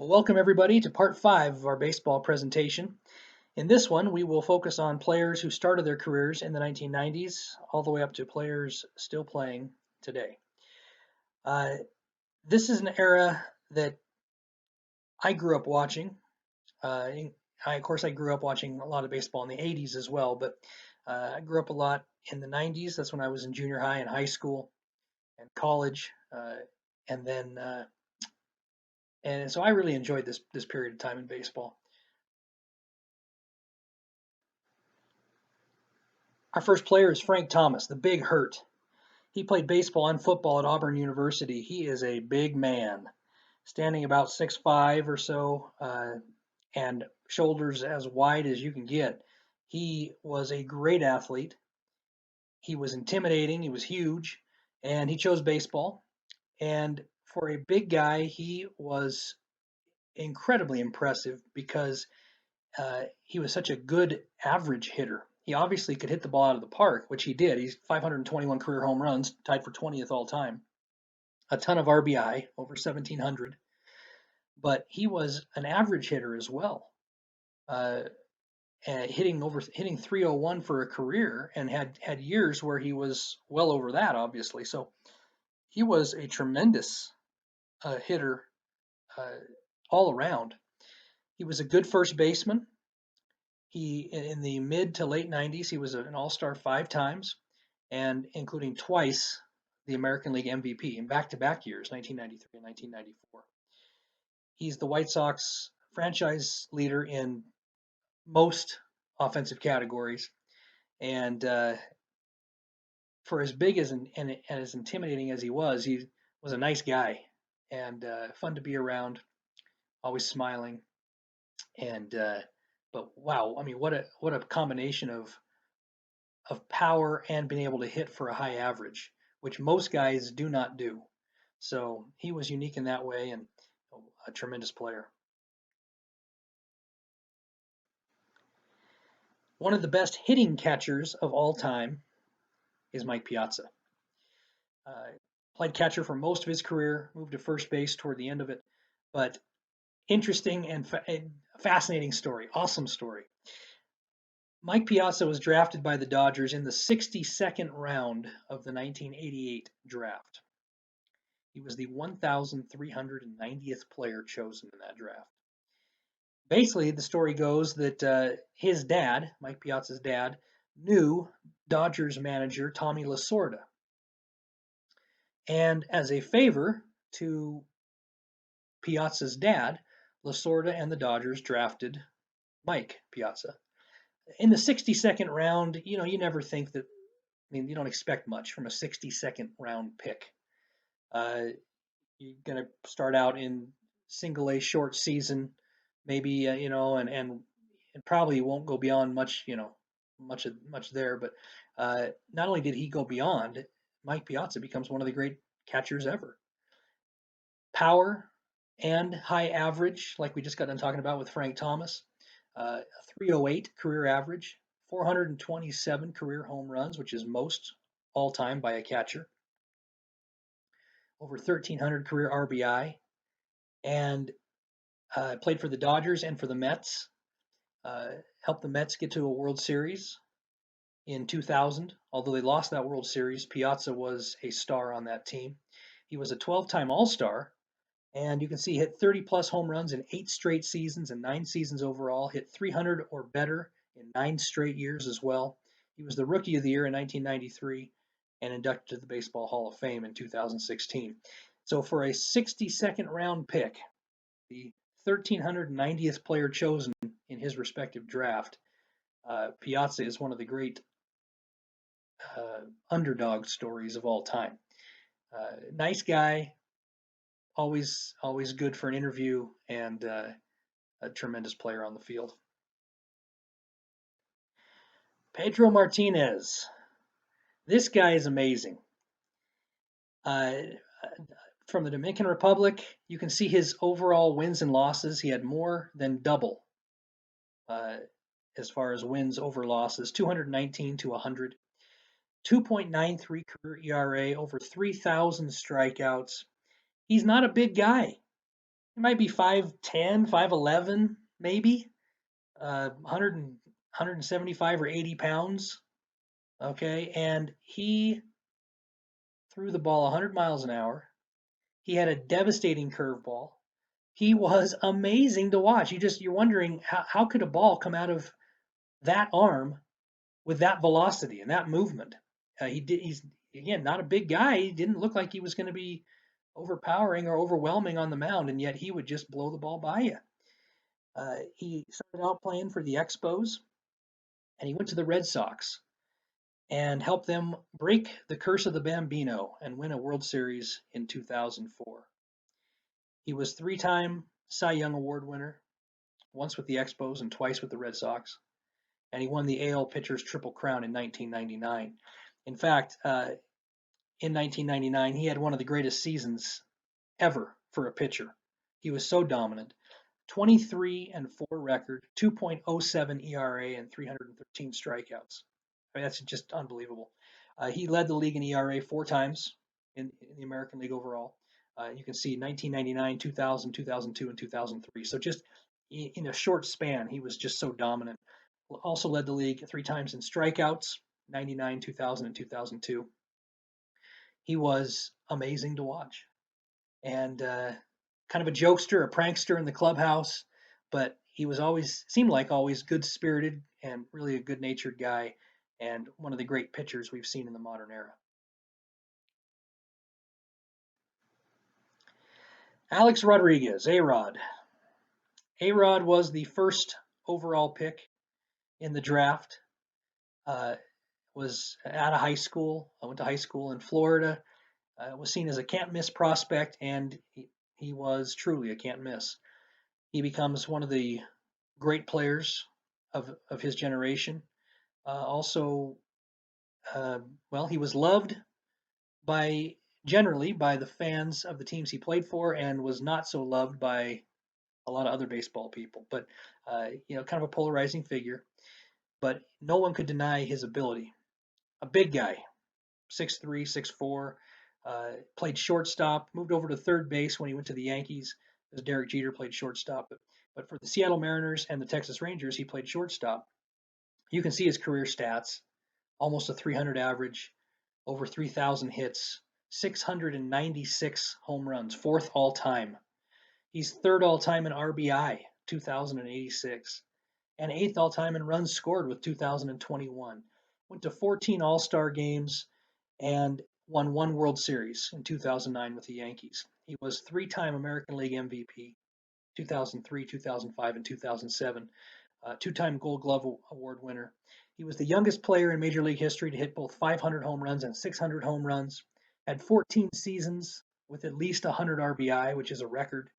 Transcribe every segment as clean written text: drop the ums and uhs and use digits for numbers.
Well, welcome everybody to part 5 of our baseball presentation. In this one, we will focus on players who started their careers in the 1990s all the way up to players still playing today. This is an era that I grew up watching. Of course, I grew up watching a lot of baseball in the 80s as well, but I grew up a lot in the 90s. That's when I was in junior high and high school and college, and then and so I really enjoyed this period of time in baseball. Our first player is Frank Thomas, the Big Hurt. He played baseball and football at Auburn University. He is a big man, standing about 6'5" or so, and shoulders as wide as you can get. He was a great athlete. He was intimidating. He was huge, and he chose baseball. And for a big guy, he was incredibly impressive because he was such a good average hitter. He obviously could hit the ball out of the park, which he did. He's 521 career home runs, tied for 20th all time. A ton of RBI, over 1,700. But he was an average hitter as well, and hitting 301 for a career, and had years where he was well over that, obviously. So he was a tremendous hitter all around. He was a good first baseman. He, in the mid to late 90s, he was an all-star 5 times, and including twice the American League MVP in back-to-back years, 1993 and 1994. He's the White Sox franchise leader in most offensive categories, and for as big and as intimidating as he was a nice guy and fun to be around, always smiling, and but wow, I mean, what a combination of power and being able to hit for a high average, which most guys do not do. So he was unique in that way and a tremendous player. One of the best hitting catchers of all time is Mike Piazza. Played catcher for most of his career, moved to first base toward the end of it, but interesting and fascinating story, awesome story. Mike Piazza was drafted by the Dodgers in the 62nd round of the 1988 draft. He was the 1,390th player chosen in that draft. Basically, the story goes that his dad, Mike Piazza's dad, knew Dodgers manager Tommy Lasorda. And as a favor to Piazza's dad, Lasorda and the Dodgers drafted Mike Piazza. In the 62nd round, you never think that, you don't expect much from a 62nd round pick. You're going to start out in single A short season, maybe, and probably won't go beyond much there. But not only did he go beyond, Mike Piazza becomes one of the great catchers ever. Power and high average, like we just got done talking about with Frank Thomas. 308 career average, 427 career home runs, which is most all time by a catcher. Over 1,300 career RBI, and played for the Dodgers and for the Mets. Helped the Mets get to a World Series in 2000. Although they lost that World Series, Piazza was a star on that team. He was a 12-time All-Star, and you can see he hit 30-plus home runs in 8 straight seasons and 9 seasons overall. Hit 300 or better in 9 straight years as well. He was the Rookie of the Year in 1993 and inducted to the Baseball Hall of Fame in 2016. So for a 62nd round pick, the 1,390th player chosen in his respective draft, Piazza is one of the great underdog stories of all time. Nice guy, always good for an interview, and a tremendous player on the field. Pedro Martinez. This guy is amazing. From the Dominican Republic, you can see his overall wins and losses. He had more than double as far as wins over losses, 219 to 100. 2.93 career ERA, over 3,000 strikeouts. He's not a big guy. He might be 5'10", 5'11", maybe, 100 175 or 80 pounds. Okay, and he threw the ball 100 miles an hour. He had a devastating curveball. He was amazing to watch. You're wondering how could a ball come out of that arm with that velocity and that movement. He's again not a big guy. He didn't look like he was going to be overpowering or overwhelming on the mound, and yet he would just blow the ball by you. He started out playing for the Expos, and he went to the Red Sox and helped them break the curse of the Bambino and win a World Series in 2004. He was three-time Cy Young Award winner, once with the Expos and twice with the Red Sox, and he won the AL Pitchers Triple Crown in 1999. In fact, in 1999, he had one of the greatest seasons ever for a pitcher. He was so dominant. 23 and 4 record, 2.07 ERA, and 313 strikeouts. I mean, that's just unbelievable. He led the league in ERA 4 times in the American League overall. You can see 1999, 2000, 2002, and 2003. So just in a short span, he was just so dominant. Also led the league 3 times in strikeouts, 99, 2000, and 2002. He was amazing to watch, and kind of a jokester, a prankster in the clubhouse, but he was always seemed like always good spirited and really a good natured guy, and one of the great pitchers we've seen in the modern era. Alex Rodriguez, A-Rod. A-Rod was the first overall pick in the draft. Was out of high school. I went to high school in Florida. Was seen as a can't miss prospect, and he was truly a can't miss. He becomes one of the great players of his generation. Also, well, he was loved by generally by the fans of the teams he played for, and was not so loved by a lot of other baseball people. But kind of a polarizing figure. But no one could deny his ability. A big guy, 6'3", 6'4", played shortstop, moved over to third base when he went to the Yankees, as Derek Jeter played shortstop. But for the Seattle Mariners and the Texas Rangers, he played shortstop. You can see his career stats: almost a 300 average, over 3,000 hits, 696 home runs, fourth all time. He's third all time in RBI, 2,086, and eighth all time in runs scored with 2,021. Went to 14 All Star games and won one World Series in 2009 with the Yankees. He was 3-time American League MVP, 2003, 2005, and 2007. 2-time Gold Glove Award winner. He was the youngest player in Major League history to hit both 500 home runs and 600 home runs. Had 14 seasons with at least 100 RBI, which is a record,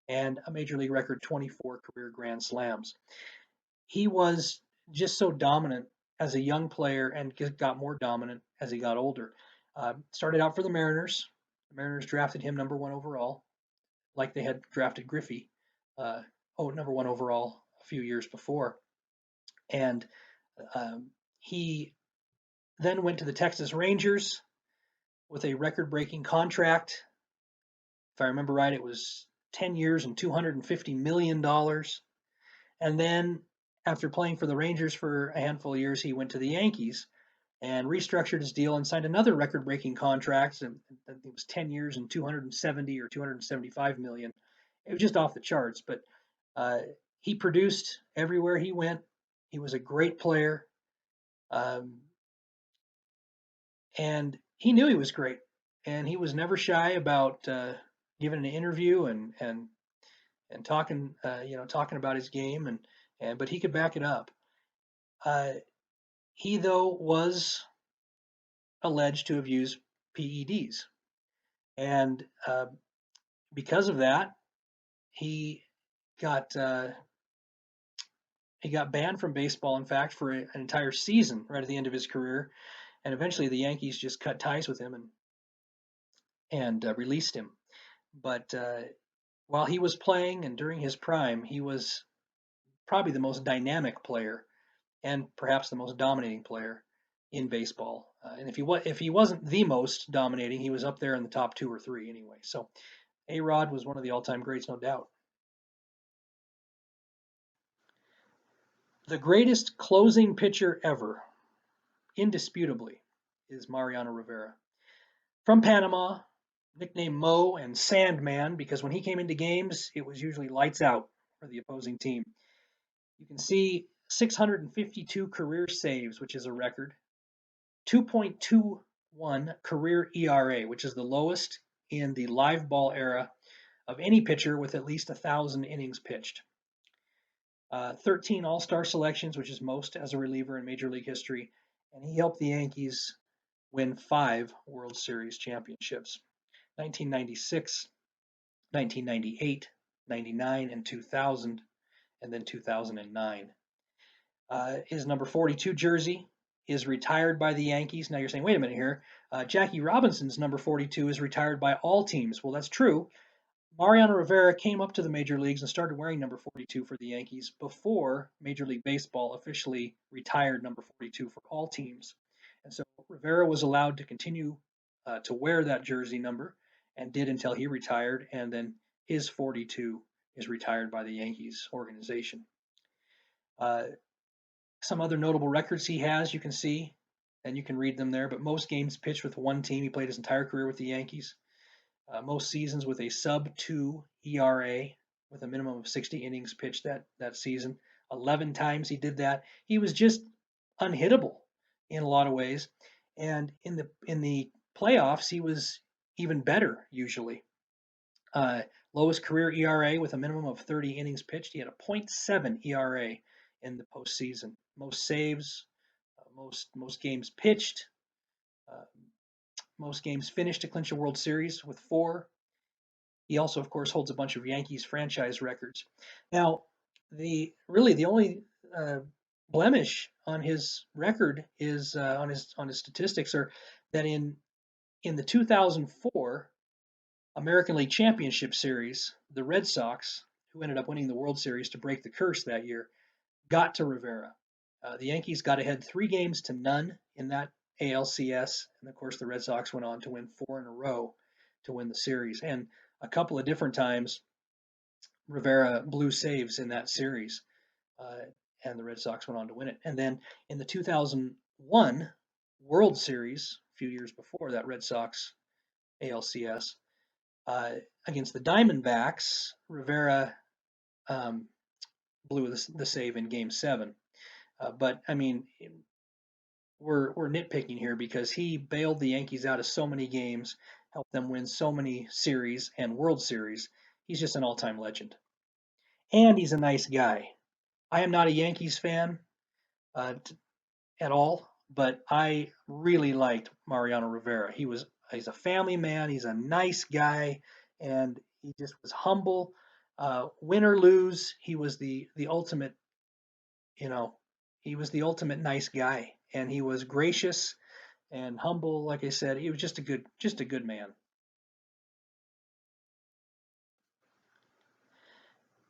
and a Major League record 24 career Grand Slams. He was just so dominant as a young player and got more dominant as he got older. Started out for the Mariners. The Mariners drafted him #1 overall, like they had drafted Griffey, #1 overall a few years before. And he then went to the Texas Rangers with a record-breaking contract. If I remember right, it was 10 years and $250 million. And then after playing for the Rangers for a handful of years, he went to the Yankees and restructured his deal and signed another record-breaking contract. And it was 10 years and 270 or 275 million. It was just off the charts, but he produced everywhere he went. He was a great player, and he knew he was great. And he was never shy about giving an interview and talking, talking about his game, but he could back it up. He though was alleged to have used PEDs, and because of that, he got banned from baseball. In fact, for an entire season, right at the end of his career, and eventually the Yankees just cut ties with him and released him. But while he was playing and during his prime, he was probably the most dynamic player and perhaps the most dominating player in baseball. And if he wasn't the most dominating, he was up there in the top 2 or 3 anyway. So A-Rod was one of the all-time greats, no doubt. The greatest closing pitcher ever, indisputably, is Mariano Rivera. From Panama, nicknamed Mo and Sandman, because when he came into games, it was usually lights out for the opposing team. You can see 652 career saves, which is a record, 2.21 career ERA, which is the lowest in the live ball era of any pitcher with at least 1,000 innings pitched. 13 All-Star selections, which is most as a reliever in Major League history, and he helped the Yankees win 5 World Series championships: 1996, 1998, 99, and 2000, and then 2009. His number 42 jersey is retired by the Yankees. Now you're saying, wait a minute here. Jackie Robinson's number 42 is retired by all teams. Well, that's true. Mariano Rivera came up to the major leagues and started wearing number 42 for the Yankees before Major League Baseball officially retired number 42 for all teams. And so Rivera was allowed to continue to wear that jersey number and did until he retired. And then his 42 is retired by the Yankees organization. Some other notable records he has, you can see, and you can read them there, but most games pitched with one team. He played his entire career with the Yankees. Most seasons with a sub-2 ERA with a minimum of 60 innings pitched that season. 11 times he did that. He was just unhittable in a lot of ways. And in the playoffs, he was even better usually. Lowest career ERA with a minimum of 30 innings pitched. He had a .7 ERA in the postseason. Most saves, most games pitched, most games finished to clinch a World Series with 4. He also, of course, holds a bunch of Yankees franchise records. Now, the only blemish on his record is on his statistics are that in the 2004 American League Championship Series, the Red Sox, who ended up winning the World Series to break the curse that year, got to Rivera. The Yankees got ahead 3-0 in that ALCS, and of course the Red Sox went on to win 4 in a row to win the series. And a couple of different times, Rivera blew saves in that series, and the Red Sox went on to win it. And then in the 2001 World Series, a few years before that Red Sox ALCS, against the Diamondbacks, Rivera blew the save in Game 7. But I mean, we're nitpicking here because he bailed the Yankees out of so many games, helped them win so many series and World Series. He's just an all-time legend, and he's a nice guy. I am not a Yankees fan at all, but I really liked Mariano Rivera. He's a family man. He's a nice guy, and he just was humble. Win or lose, he was the ultimate. You know, he was the ultimate nice guy, and he was gracious and humble. Like I said, he was just a good man.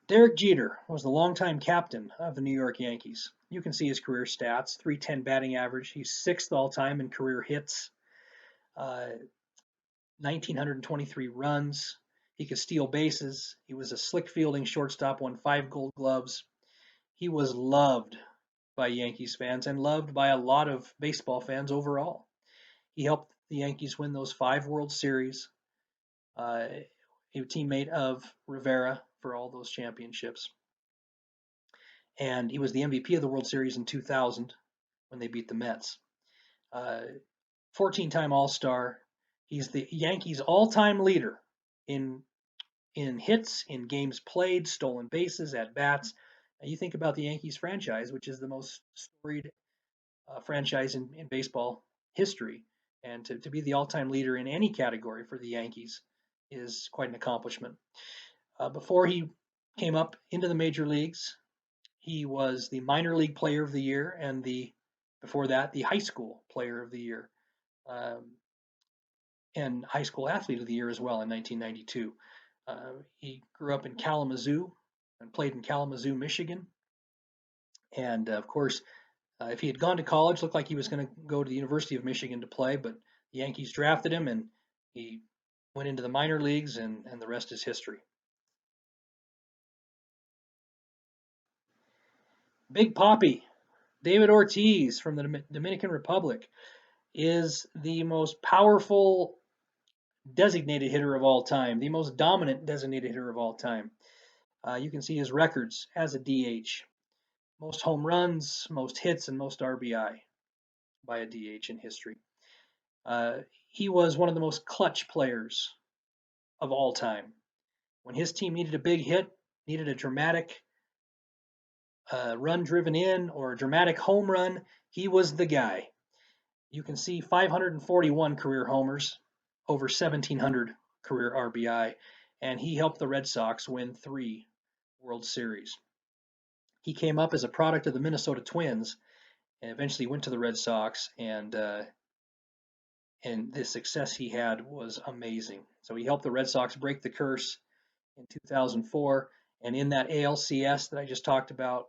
Derek Jeter was the longtime captain of the New York Yankees. You can see his career stats: 310 batting average. He's 6th all time in career hits. 1,923 runs. He could steal bases. He was a slick fielding shortstop, won 5 Gold Gloves. He was loved by Yankees fans and loved by a lot of baseball fans overall. He helped the Yankees win those 5 World Series. A teammate of Rivera for all those championships. And he was the MVP of the World Series in 2000 when they beat the Mets. 14-time All-Star. He's the Yankees' all-time leader in hits, in games played, stolen bases, at bats. Now you think about the Yankees franchise, which is the most storied franchise in baseball history, and to be the all-time leader in any category for the Yankees is quite an accomplishment. Before he came up into the major leagues, he was the minor league player of the year, and before that, the high school player of the year, and high school athlete of the year as well in 1992. He grew up in Kalamazoo and played in Kalamazoo, Michigan. And of course, if he had gone to college, looked like he was going to go to the University of Michigan to play, but the Yankees drafted him, and he went into the minor leagues, and the rest is history. Big Papi, David Ortiz from the Dominican Republic, is the most powerful designated hitter of all time, the most dominant designated hitter of all time. You can see his records as a DH: most home runs, most hits, and most RBI by a DH in history. He was one of the most clutch players of all time. When his team needed a big hit, needed a dramatic run driven in or a dramatic home run, he was the guy. You can see 541 career homers, over 1,700 career RBI, and he helped the Red Sox win 3 World Series. He came up as a product of the Minnesota Twins and eventually went to the Red Sox, and the success he had was amazing. So he helped the Red Sox break the curse in 2004, and in that ALCS that I just talked about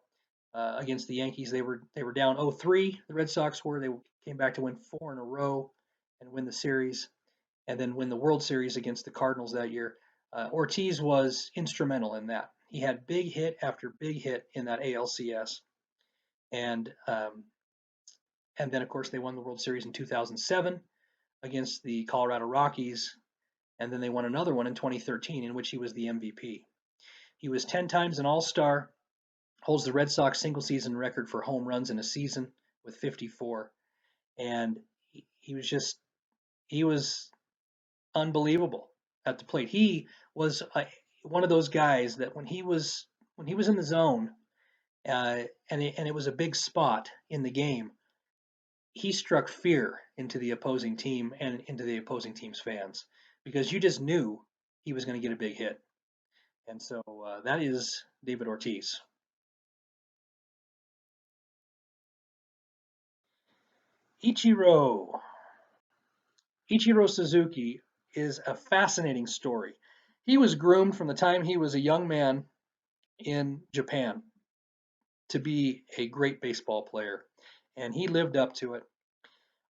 against the Yankees, they were down 0-3. The Red Sox were. They came back to win 4 in a row and win the series, and then win the World Series against the Cardinals that year. Ortiz was instrumental in that. He had big hit after big hit in that ALCS, and then of course they won the World Series in 2007 against the Colorado Rockies, and then they won another one in 2013 in which he was the MVP. He was 10 times an All-Star, holds the Red Sox single season record for home runs in a season with 54, and he was unbelievable at the plate. He was one of those guys that when he was in the zone, and it was a big spot in the game, he struck fear into the opposing team and into the opposing team's fans because you just knew he was going to get a big hit. And so that is David Ortiz. Ichiro. Ichiro Suzuki is a fascinating story. He was groomed from the time he was a young man in Japan to be a great baseball player, and he lived up to it.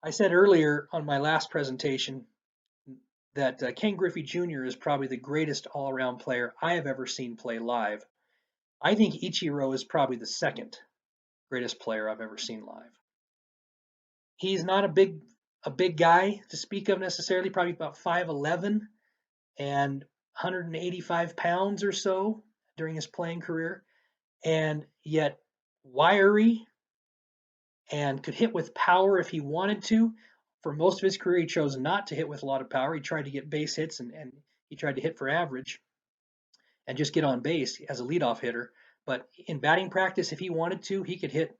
I said earlier on my last presentation that Ken Griffey Jr. is probably the greatest all-around player I have ever seen play live. I think Ichiro is probably the second greatest player I've ever seen live. He's not a big guy to speak of necessarily, probably about 5'11" and 185 pounds or so during his playing career, and yet wiry and could hit with power if he wanted to. For most of his career, he chose not to hit with a lot of power. He tried to get base hits and he tried to hit for average and just get on base as a leadoff hitter. But in batting practice, if he wanted to, he could hit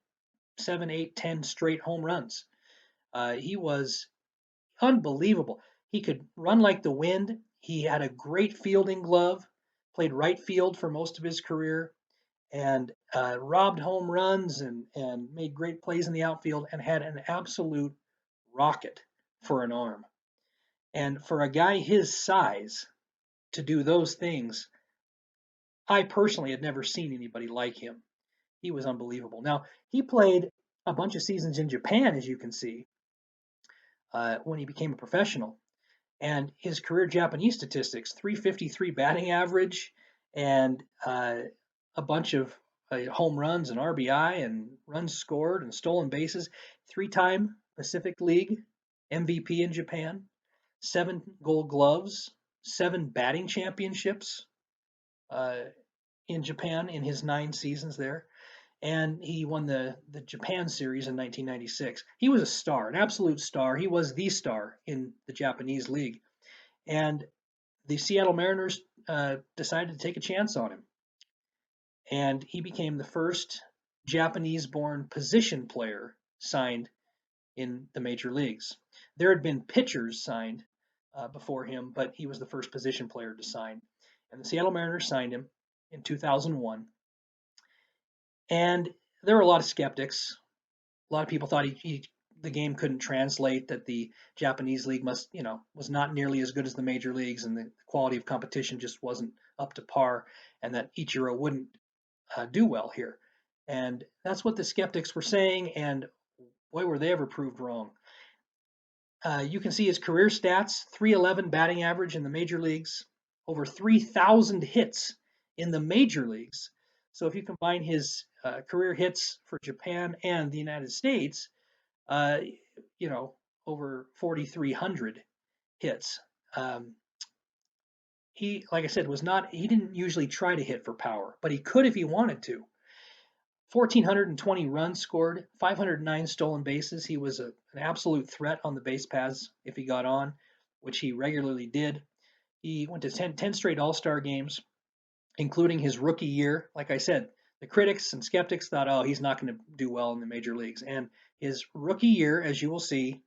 7, 8, 10 straight home runs. He was unbelievable. He could run like the wind. He had a great fielding glove, played right field for most of his career, and robbed home runs and made great plays in the outfield and had an absolute rocket for an arm. And for a guy his size to do those things, I personally had never seen anybody like him. He was unbelievable. Now, he played a bunch of seasons in Japan, as you can see, when he became a professional. And his career Japanese statistics: 353 batting average, and a bunch of home runs and RBI and runs scored and stolen bases. 3-time Pacific League MVP in Japan, 7 Gold Gloves, 7 batting championships in Japan in his 9 seasons there. And he won the Japan Series in 1996. He was a star, an absolute star. He was the star in the Japanese league. And the Seattle Mariners decided to take a chance on him. And he became the first Japanese-born position player signed in the major leagues. There had been pitchers signed before him, but he was the first position player to sign. And the Seattle Mariners signed him in 2001. And there were a lot of skeptics. A lot of people thought the game couldn't translate, that the Japanese league was not nearly as good as the major leagues, and the quality of competition just wasn't up to par, and that Ichiro wouldn't do well here. And that's what the skeptics were saying, and boy, were they ever proved wrong. You can see his career stats: 311 batting average in the major leagues, over 3,000 hits in the major leagues. So if you combine his career hits for Japan and the United States, uh, you know, over 4,300 hits. Um, he, like I said, he didn't usually try to hit for power, but he could if he wanted to. 1,420 runs scored, 509 stolen bases. He was an absolute threat on the base paths if he got on, which he regularly did. He went to 10 straight All-Star games, including his rookie year. Like I said, the critics and skeptics thought, oh, he's not going to do well in the major leagues. And his rookie year, as you will see,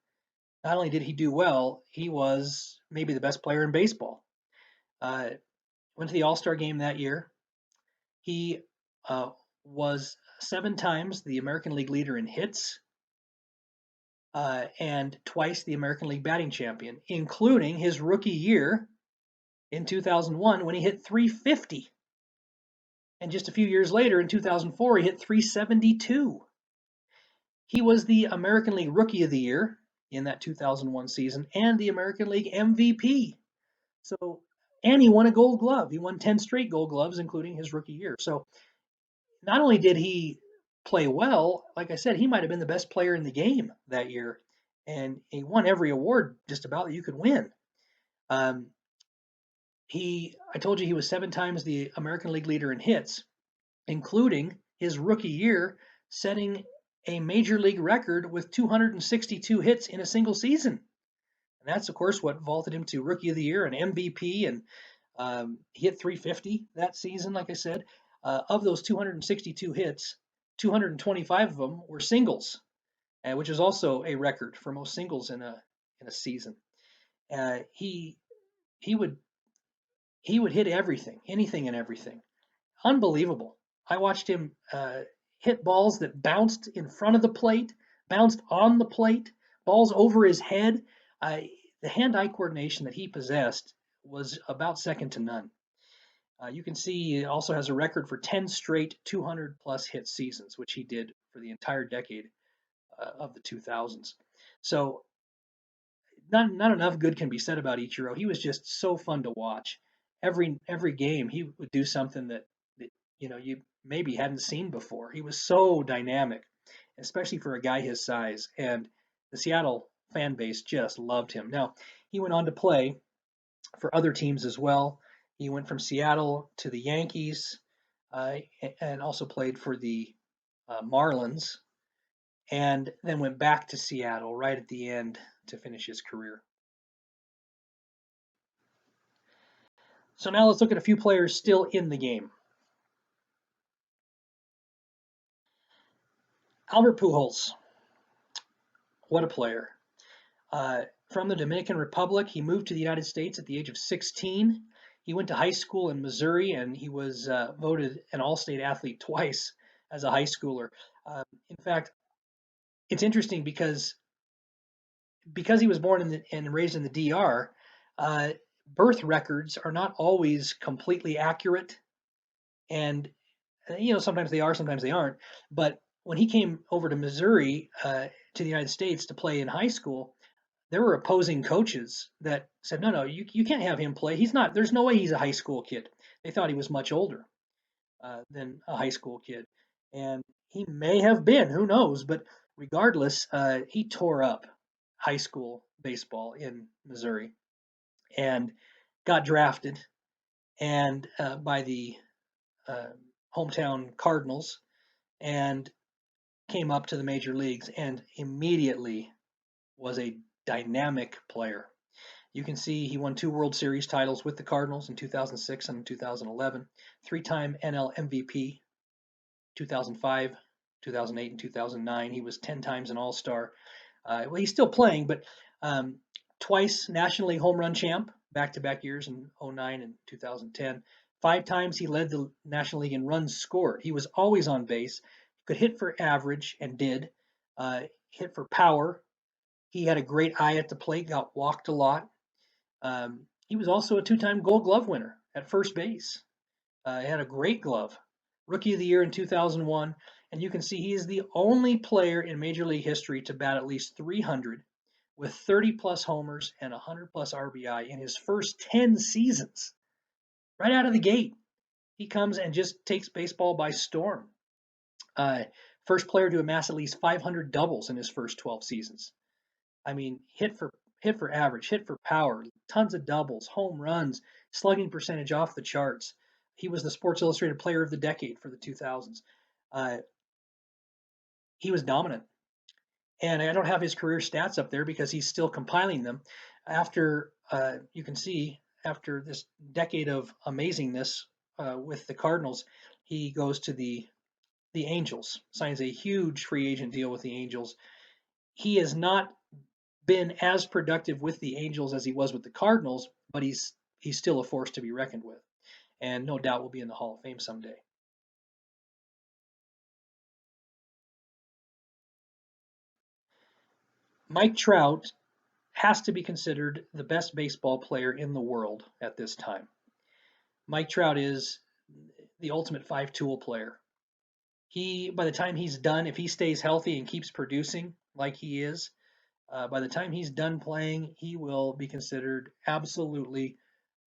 not only did he do well, he was maybe the best player in baseball. Went to the All-Star game that year. He was 7 times the American League leader in hits and twice the American League batting champion, including his rookie year in 2001 when he hit 350. And just a few years later, in 2004, he hit 372. He was the American League Rookie of the Year in that 2001 season and the American League MVP. So, and he won a Gold Glove. He won 10 straight Gold Gloves, including his rookie year. So, not only did he play well, like I said, he might have been the best player in the game that year, and he won every award just about that you could win. I told you he was 7 times the American League leader in hits, including his rookie year, setting a major league record with 262 hits in a single season. And that's, of course, what vaulted him to Rookie of the Year and MVP. And he hit 350 that season, like I said. Of those 262 hits, 225 of them were singles, which is also a record for most singles in a season. He would hit everything, anything and everything. Unbelievable. I watched him hit balls that bounced in front of the plate, bounced on the plate, balls over his head. The hand-eye coordination that he possessed was about second to none. You can see he also has a record for 10 straight 200-plus hit seasons, which he did for the entire decade of the 2000s. So not enough good can be said about Ichiro. He was just so fun to watch. Every game he would do something that you maybe hadn't seen before. He was so dynamic, especially for a guy his size, and the Seattle fan base just loved him. Now, he went on to play for other teams as well. He went from Seattle to the Yankees, and also played for the Marlins, and then went back to Seattle right at the end to finish his career. So now let's look at a few players still in the game. Albert Pujols, what a player. From the Dominican Republic, he moved to the United States at the age of 16. He went to high school in Missouri, and he was voted an all-state athlete twice as a high schooler. In fact, it's interesting because he was born and raised in the DR, birth records are not always completely accurate, and sometimes they are, sometimes they aren't. But when he came over to Missouri to the United States to play in high school, there were opposing coaches that said, no, you can't have him play. There's no way he's a high school kid. They thought he was much older than a high school kid. And he may have been, who knows? But regardless, he tore up high school baseball in Missouri and got drafted and by the hometown Cardinals and came up to the major leagues and immediately was a dynamic player. You can see he won 2 World Series titles with the Cardinals in 2006 and 2011, 3-time NL MVP, 2005, 2008, and 2009. He was 10 times an All-Star. Well, he's still playing, but twice National League home run champ, back-to-back years in 2009 and 2010. 5 times he led the National League in runs scored. He was always on base, could hit for average and did, hit for power. He had a great eye at the plate, got walked a lot. He was also a 2-time Gold Glove winner at first base. He had a great glove. Rookie of the Year in 2001. And you can see he is the only player in Major League history to bat at least 300 with 30 plus homers and 100 plus RBI in his first 10 seasons. Right out of the gate, he comes and just takes baseball by storm. First player to amass at least 500 doubles in his first 12 seasons. I mean, hit for average, hit for power, tons of doubles, home runs, slugging percentage off the charts. He was the Sports Illustrated Player of the Decade for the 2000s. He was dominant. And I don't have his career stats up there because he's still compiling them. After you can see, after this decade of amazingness with the Cardinals, he goes to the Angels, signs a huge free agent deal with the Angels. He has not been as productive with the Angels as he was with the Cardinals, but he's still a force to be reckoned with, and no doubt will be in the Hall of Fame someday. Mike Trout has to be considered the best baseball player in the world at this time. Mike Trout is the ultimate five-tool player. By the time he's done, if he stays healthy and keeps producing like he is, by the time he's done playing, he will be considered absolutely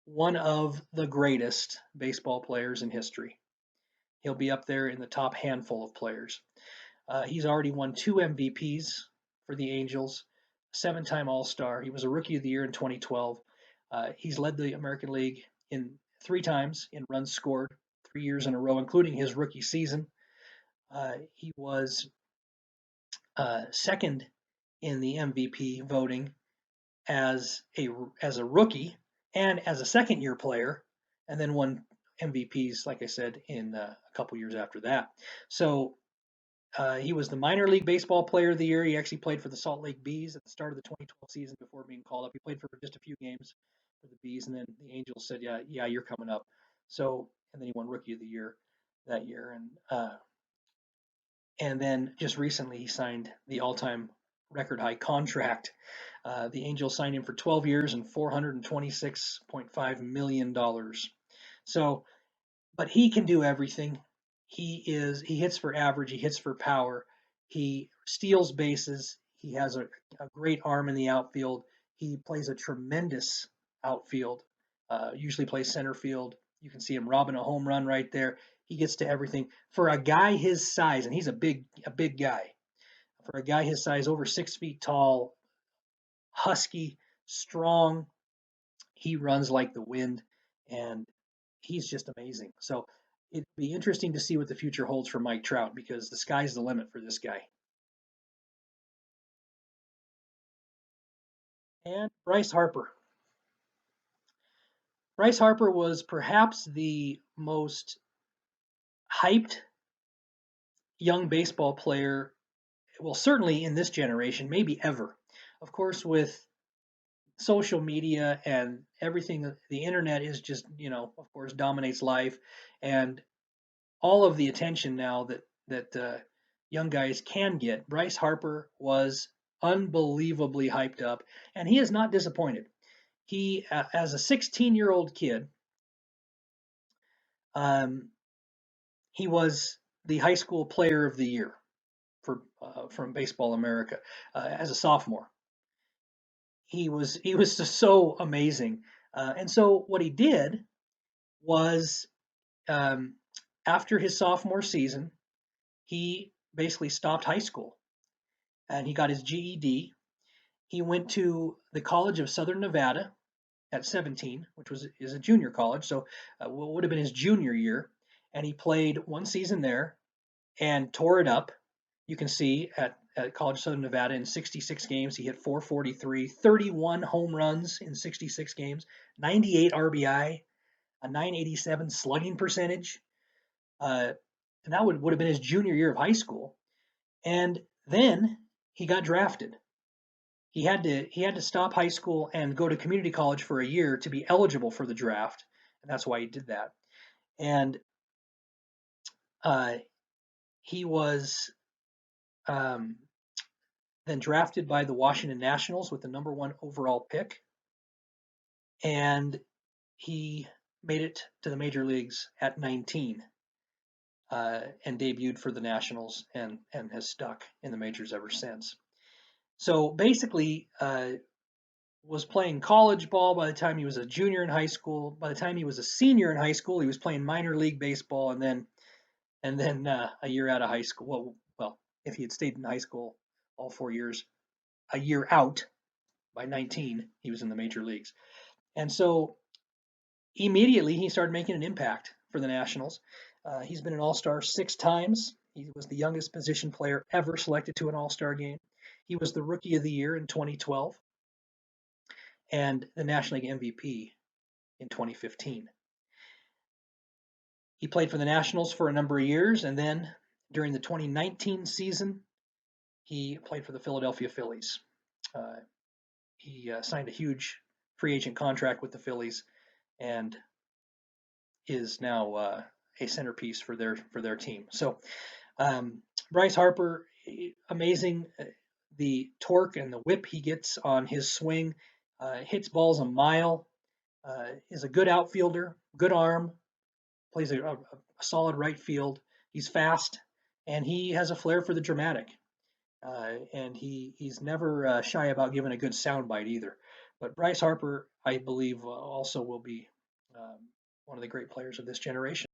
one of the greatest baseball players in history. He'll be up there in the top handful of players. He's already won 2 MVPs for the Angels, 7-time All-Star. He was a Rookie of the Year in 2012. He's led the American League in 3 times in runs scored, 3 years in a row, including his rookie season. He was second in the MVP voting as a rookie and as a second-year player, and then won MVPs, like I said, in a couple years after that. So he was the minor league baseball player of the year. He actually played for the Salt Lake Bees at the start of the 2012 season before being called up. He played for just a few games for the Bees, and then the Angels said, "Yeah, you're coming up." So, and then he won Rookie of the Year that year, and then just recently he signed the all-time record high contract. The Angels signed him for 12 years and $426.5 million. So, but he can do everything. He hits for average, he hits for power, he steals bases, he has a great arm in the outfield, he plays a tremendous outfield, usually plays center field. You can see him robbing a home run right there. He gets to everything. For a guy his size, and he's a big guy, for a guy his size, over 6 feet tall, husky, strong, he runs like the wind, and he's just amazing. So it'd be interesting to see what the future holds for Mike Trout because the sky's the limit for this guy. And Bryce Harper. Bryce Harper was perhaps the most hyped young baseball player, well, certainly in this generation, maybe ever. Of course, with social media and everything, the internet is just, of course, dominates life. And all of the attention now that young guys can get. Bryce Harper was unbelievably hyped up, and he is not disappointed. He, as a 16-year-old kid, he was the high school player of the year from Baseball America as a sophomore. He was just so amazing, and so what he did was after his sophomore season, he basically stopped high school and he got his GED. He went to the College of Southern Nevada at 17, which is a junior college, so what would have been his junior year, and he played 1 season there and tore it up. You can see at College of Southern Nevada in 66 games, he hit 443, 31 home runs in 66 games, 98 RBI, a 987 slugging percentage, and that would have been his junior year of high school. And then he got drafted. He had to stop high school and go to community college for a year to be eligible for the draft, and that's why he did that. And he was then drafted by the Washington Nationals with the #1 overall pick, and he made it to the major leagues at 19 and debuted for the Nationals and has stuck in the majors ever since. So basically, was playing college ball by the time he was a junior in high school. By the time he was a senior in high school, he was playing minor league baseball, and then a year out of high school. Well, if he had stayed in high school all 4 years, a year out by 19, he was in the major leagues. And so immediately he started making an impact for the Nationals. He's been an All-Star 6 times. He was the youngest position player ever selected to an All-Star game. He was the Rookie of the Year in 2012 and the National League MVP in 2015. He played for the Nationals for a number of years, and then during the 2019 season, he played for the Philadelphia Phillies. Uh, he signed a huge free agent contract with the Phillies and is now a centerpiece for their team. So Bryce Harper, amazing. The torque and the whip he gets on his swing, hits balls a mile, is a good outfielder, good arm, plays a solid right field. He's fast, and he has a flair for the dramatic. And he's never shy about giving a good soundbite either. But Bryce Harper, I believe, also will be one of the great players of this generation.